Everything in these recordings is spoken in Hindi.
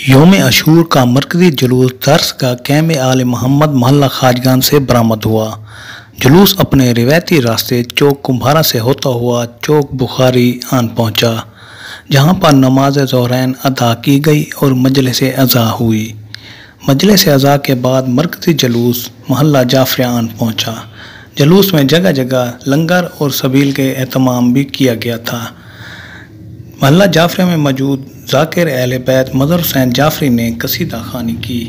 यौम अशूर का मरकज़ी जुलूस दरसगाह कैंप आले मोहम्मद मोहल्ला खाजगान से बरामद हुआ। जुलूस अपने रिवायती रास्ते चौक कुम्हारा से होता हुआ चौक बुखारी आन पहुंचा, जहां पर नमाज ज़ोहरैन अदा की गई और मजलिस अज़ा हुई। मजलिस अज़ा के बाद मरकज़ी जुलूस मोहल्ला जाफरिया आन पहुंचा। जुलूस में जगह जगह लंगर और सबील के एहतमाम भी किया गया था। मोहल्ला जाफरिया में मौजूद ज़ाकिर अहले बैत मदर हुसैन जाफरी ने कसीदा ख़ानी की।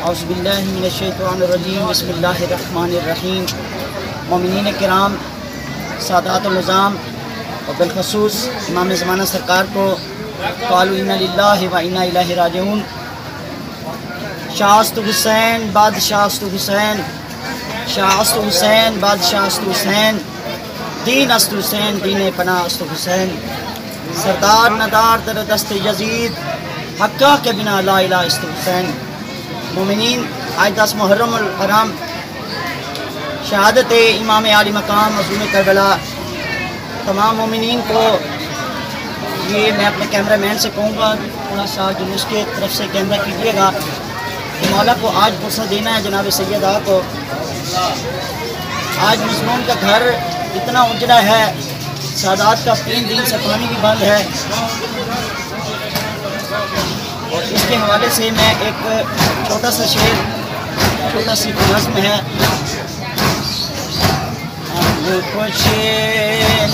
बिस्मिल्लाहिर्रहमानिर्रहीम। मोमिनीन किराम, सादातुल निज़ाम और बिलखसूस इमाम ज़माना सरकार को क़ालू इन्ना लिल्लाहि व इन्ना इलैहि राजिऊन। शाहस्तु हुसैन बादशाहस्तु हुसैन, शाहस्तु हुसैन बादशाहस्तु हुसैन, दीन अस्तु हुसैन दीन पनाह अस्तु हुसैन। सरदार नदार दर दस्त यजीद, हक्का के बिना ला इलाहा इस्तु हुसैन। मोमिनीन, आज 10 मुहर्रम उल हराम शहादत इमाम आली मकाम मज़लूम करबला। तमाम मोमिनीन को ये मैं अपने कैमरामैन से कहूँगा थोड़ा सा जुलूस के तरफ से कैमरा कीजिएगा। मौला को आज फुर्सत देना है जनाब सैयदा को। आज मज़लूम का घर इतना उजड़ा है, सादात का 3 दिन से पानी भी बंद है। और इसके हवाले से मैं एक छोटा सा शेर, छोटा सी नज़्म है। कुछ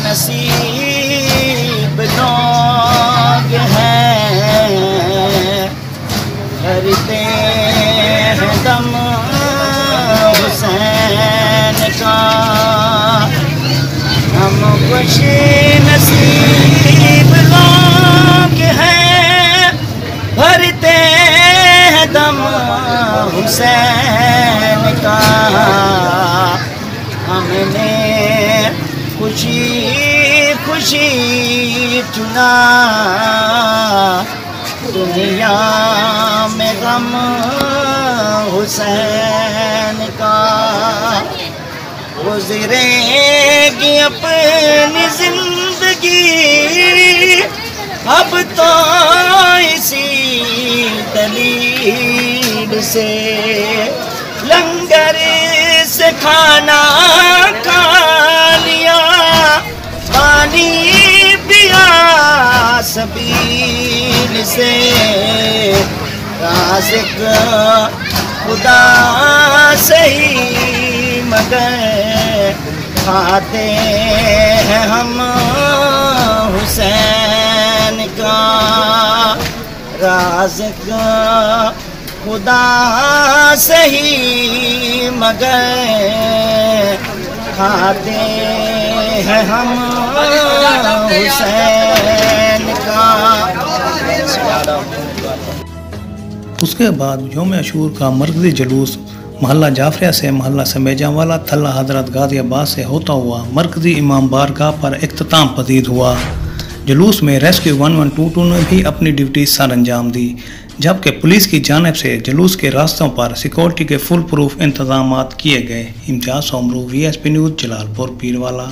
नसीब लोग हैं, करते हैं दम हुसैन का। हम कुछ नसीब लोग हैं, भरते हैं दम हुसैन का। हमने खुशी खुशी चुना दुनिया में गम हुसैन का। गुज़रेगी अपनी जिंदगी अब तो इसी दलील से, लंगर से खाना खा लिया, पानी पिया सबील से। राज़िक खुदा से ही मगर खाते हैं हम हुसैन का। राज़िक खुदा से ही मगर खाते हैं हम हुसैन का। उसके बाद यौम अशूर का मरकज़ी जुलूस मोहल्ला जाफरिया से मोहल्ला समेजावाला थल्ला हज़रत गाज़ियाबाद से होता हुआ मरकज़ी इमाम बारगाह पर इख्तिताम पजीर हुआ। जुलूस में रेस्क्यू 1122 ने भी अपनी ड्यूटी सर अंजाम दी, जबकि पुलिस की जानिब से जुलूस के रास्तों पर सिक्योरिटी के फुल प्रूफ इंतजाम किए गए। इम्तियाज़ सोमरू, VSP न्यूज़, जलालपुर पीरवाला।